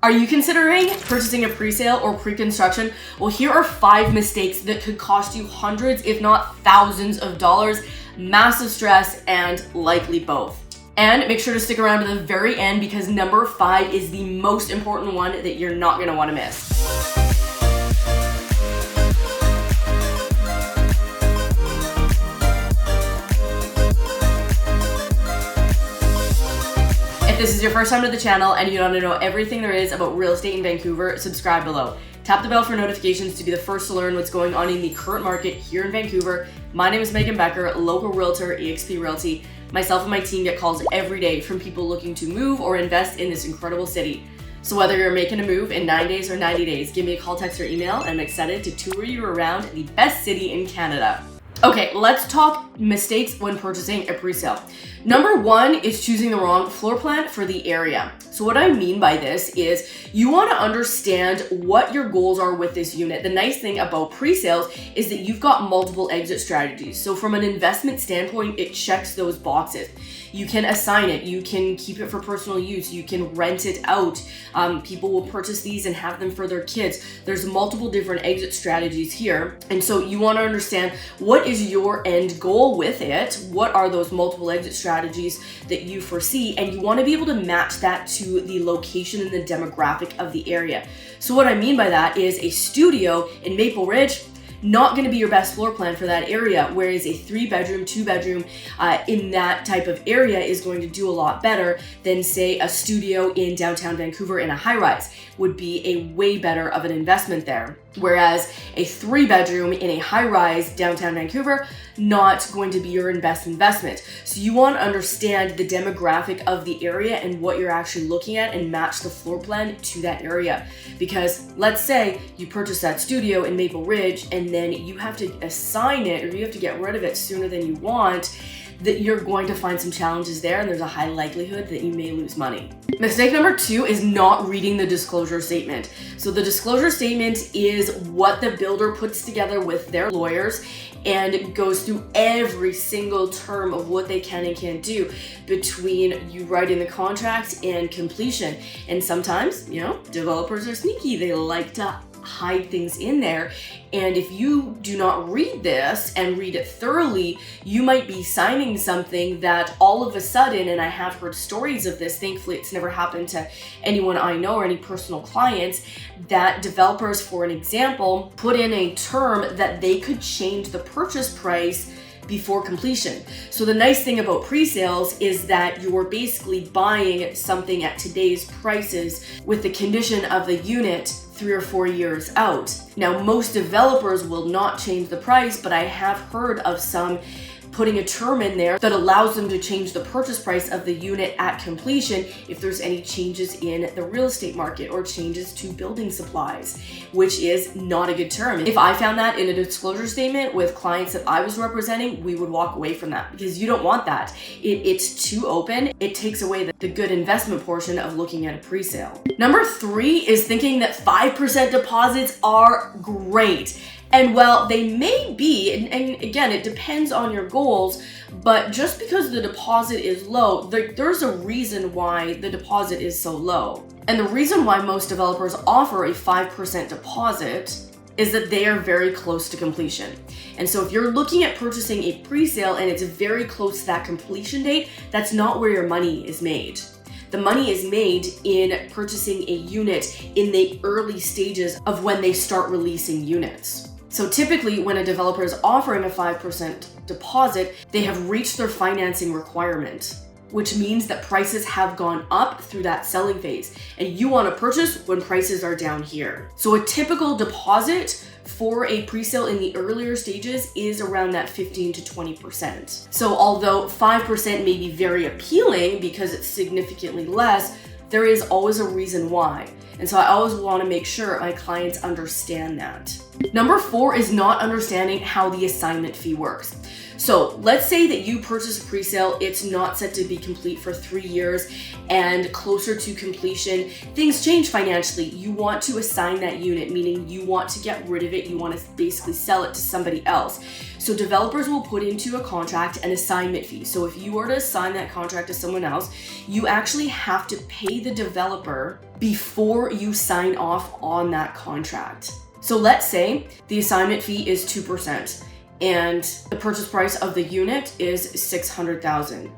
Are you considering purchasing a presale or pre-construction? Well, here are 5 mistakes that could cost you hundreds, if not thousands of dollars, massive stress, and likely both. And make sure to stick around to the very end because number 5 is the most important one that you're not gonna wanna miss. If this is your first time to the channel and you want to know everything there is about real estate in Vancouver, subscribe below. Tap the bell for notifications to be the first to learn what's going on in the current market here in Vancouver. My name is Megan Becker, local realtor, eXp Realty. Myself and my team get calls every day from people looking to move or invest in this incredible city. So whether you're making a move in 9 days or 90 days, give me a call, text, or email, and I'm excited to tour you around the best city in Canada. Okay, let's talk mistakes when purchasing a presale. Number 1 is choosing the wrong floor plan for the area. So what I mean by this is you want to understand what your goals are with this unit. The nice thing about presales is that you've got multiple exit strategies. So from an investment standpoint, it checks those boxes. You can assign it, you can keep it for personal use, you can rent it out. People will purchase these and have them for their kids. There's multiple different exit strategies here. And so you want to understand what is your end goal with it? What are those multiple exit strategies that you foresee? And you want to be able to match that to the location and the demographic of the area. So what I mean by that is a studio in Maple Ridge, not going to be your best floor plan for that area, whereas a 3-bedroom, 2-bedroom in that type of area is going to do a lot better than, say, a studio in downtown Vancouver in a high-rise would be a way better of an investment there. Whereas a 3-bedroom in a high-rise downtown Vancouver, not going to be your best investment. So you want to understand the demographic of the area and what you're actually looking at and match the floor plan to that area. Because let's say you purchase that studio in Maple Ridge and then you have to assign it or you have to get rid of it sooner than you want, that you're going to find some challenges there and there's a high likelihood that you may lose money. Mistake number 2 is not reading the disclosure statement. So the disclosure statement is what the builder puts together with their lawyers and goes through every single term of what they can and can't do between you writing the contract and completion. And sometimes, developers are sneaky. They like to hide things in there. And if you do not read this and read it thoroughly, you might be signing something that all of a sudden, and I have heard stories of this, thankfully it's never happened to anyone I know or any personal clients, that developers, for an example, put in a term that they could change the purchase price before completion. So the nice thing about pre-sales is that you're basically buying something at today's prices with the condition of the unit 3 or 4 years out. Now, most developers will not change the price, but I have heard of some putting a term in there that allows them to change the purchase price of the unit at completion if there's any changes in the real estate market or changes to building supplies, which is not a good term. If I found that in a disclosure statement with clients that I was representing, we would walk away from that because you don't want that. It's too open. It takes away the good investment portion of looking at a presale. Number 3 is thinking that 5% deposits are great. And while they may be, and again, it depends on your goals, but just because the deposit is low, there's a reason why the deposit is so low. And the reason why most developers offer a 5% deposit is that they are very close to completion. And so if you're looking at purchasing a presale and it's very close to that completion date, that's not where your money is made. The money is made in purchasing a unit in the early stages of when they start releasing units. So typically when a developer is offering a 5% deposit, they have reached their financing requirement, which means that prices have gone up through that selling phase. And you want to purchase when prices are down here. So a typical deposit for a presale in the earlier stages is around that 15 to 20%. So although 5% may be very appealing because it's significantly less, there is always a reason why. And so I always want to make sure my clients understand that. Number 4 is not understanding how the assignment fee works. So let's say that you purchase a presale, it's not set to be complete for 3 years, and closer to completion, things change financially. You want to assign that unit, meaning you want to get rid of it, you want to basically sell it to somebody else. So developers will put into a contract an assignment fee. So if you were to assign that contract to someone else, you actually have to pay the developer before you sign off on that contract. So let's say the assignment fee is 2% and the purchase price of the unit is $600,000.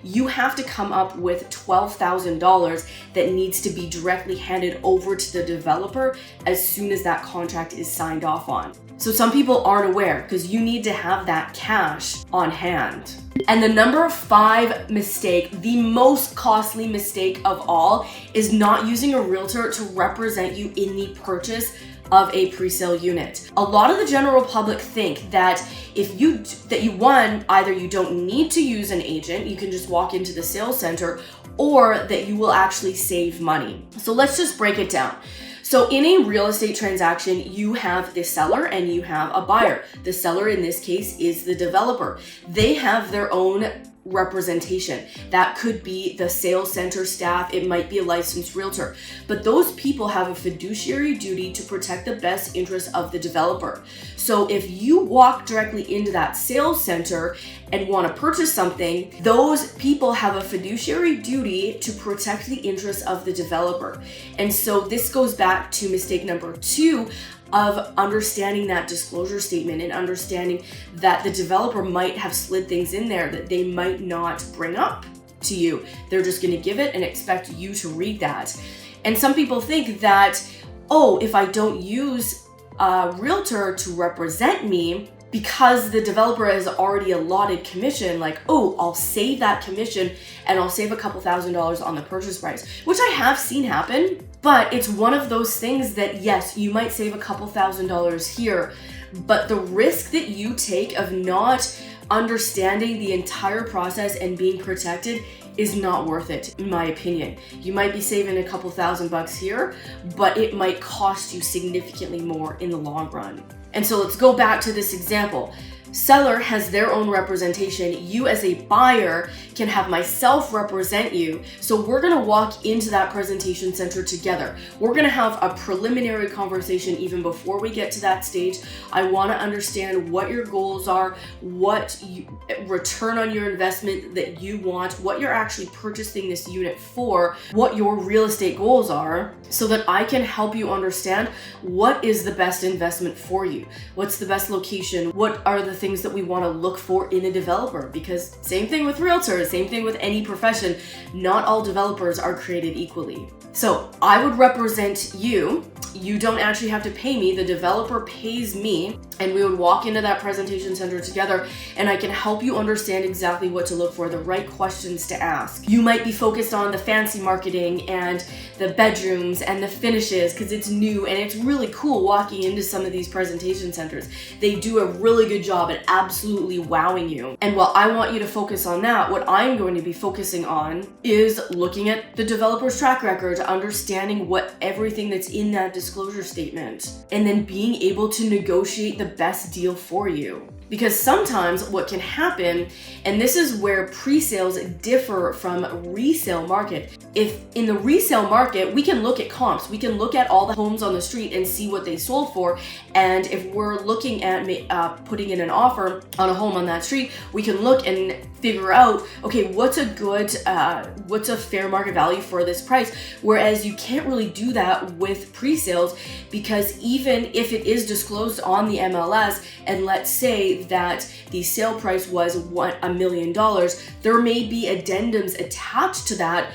You have to come up with $12,000 that needs to be directly handed over to the developer as soon as that contract is signed off on. So some people aren't aware because you need to have that cash on hand. And the number 5 mistake, the most costly mistake of all, is not using a realtor to represent you in the purchase of a presale unit. A lot of the general public think that either you don't need to use an agent, you can just walk into the sales center, or that you will actually save money. So let's just break it down. So in a real estate transaction, you have the seller and you have a buyer. The seller in this case is the developer. They have their own representation. That could be the sales center staff, it might be a licensed realtor, but those people have a fiduciary duty to protect the best interests of the developer. So if you walk directly into that sales center and want to purchase something, those people have a fiduciary duty to protect the interests of the developer. And so this goes back to mistake number 2 of understanding that disclosure statement and understanding that the developer might have slid things in there that they might not bring up to you. They're just going to give it and expect you to read that. And some people think that, oh, if I don't use a realtor to represent me, because the developer has already allotted commission, like, oh, I'll save that commission and I'll save a couple $1,000s on the purchase price, which I have seen happen. But it's one of those things that, yes, you might save a couple $1,000s here, but the risk that you take of not understanding the entire process and being protected is not worth it, in my opinion. You might be saving a couple $1,000s here, but it might cost you significantly more in the long run. And so let's go back to this example. Seller has their own representation. You as a buyer can have myself represent you. So we're gonna walk into that presentation center together. We're gonna have a preliminary conversation even before we get to that stage. I wanna understand what your goals are, what return on your investment that you want, what you're actually purchasing this unit for, what your real estate goals are, so that I can help you understand what is the best investment for you. What's the best location? What are the things that we want to look for in a developer? Because same thing with realtors, same thing with any profession, not all developers are created equally. So I would represent you. You don't actually have to pay me. The developer pays me, and we would walk into that presentation center together, and I can help you understand exactly what to look for, the right questions to ask. You might be focused on the fancy marketing and the bedrooms and the finishes because it's new, and it's really cool walking into some of these presentation centers. They do a really good job at absolutely wowing you. And while I want you to focus on that, what I'm going to be focusing on is looking at the developer's track record, understanding what everything that's in that disclosure statement, and then being able to negotiate the best deal for you. Because sometimes what can happen, and this is where pre-sales differ from resale market. If in the resale market, we can look at comps, we can look at all the homes on the street and see what they sold for. And if we're looking at putting in an offer on a home on that street, we can look and figure out, okay, what's a fair market value for this price? Whereas you can't really do that with pre-sales, because even if it is disclosed on the MLS, and let's say that the sale price was $1 million, there may be addendums attached to that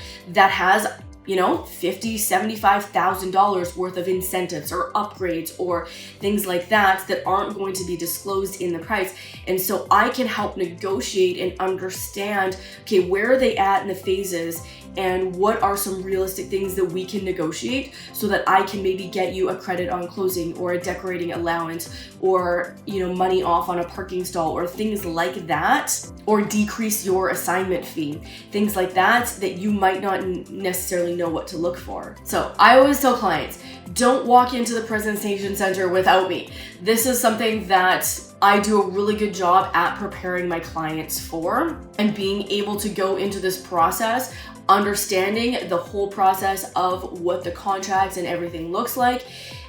has $50,000, $75,000 worth of incentives or upgrades or things like that aren't going to be disclosed in the price. And so I can help negotiate and understand, okay, where are they at in the phases and what are some realistic things that we can negotiate so that I can maybe get you a credit on closing or a decorating allowance or, money off on a parking stall or things like that, or decrease your assignment fee, things like that you might not necessarily know what to look for. So I always tell clients, don't walk into the presentation center without me. This is something that I do a really good job at preparing my clients for, and being able to go into this process, understanding the whole process of what the contracts and everything looks like.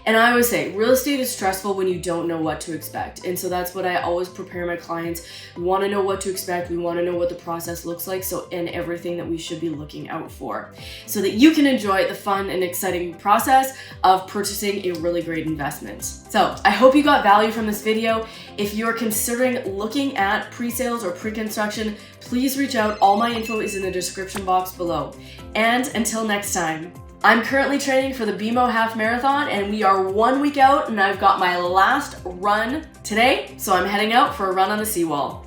And I always say, real estate is stressful when you don't know what to expect. And so that's what I always prepare my clients. We want to know what to expect. We want to know what the process looks like. And everything that we should be looking out for, so that you can enjoy the fun and exciting process of purchasing a really great investment. So I hope you got value from this video. If you're considering looking at pre-sales or pre-construction, please reach out. All my info is in the description box below. And until next time, I'm currently training for the BMO Half Marathon, and we are 1 week out, and I've got my last run today, so I'm heading out for a run on the seawall.